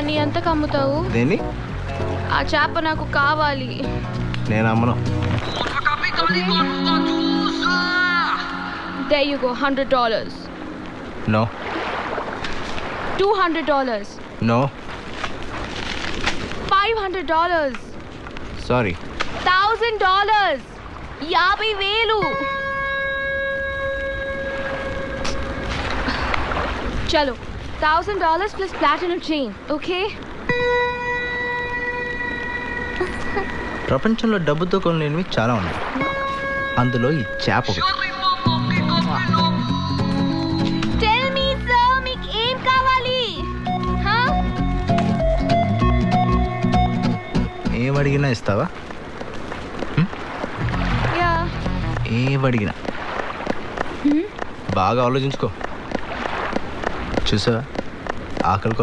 దాన్ని ఎంతకు అమ్ముతావు? దేన్ని? ఆ చేప నాకు కావాలి. నేను అమ్మను. There you go, $100. No. $200. No. $500. Sorry. $1,000. 50,000. చలో, $1,000 plus platinum chain, okay? ప్రపంచంలో డబ్బుతో కొనలేనివి చాలా ఉన్నాయి. అందులో ఈ చేప ఒకటి. Tell me, sir, మీకు ఏం కావాలి? ఏం అడిగినా ఇస్తావా? Yeah. ఏం అడిగినా బాగా ఆలోచించుకో. చూసావా, ఆకలి కోసం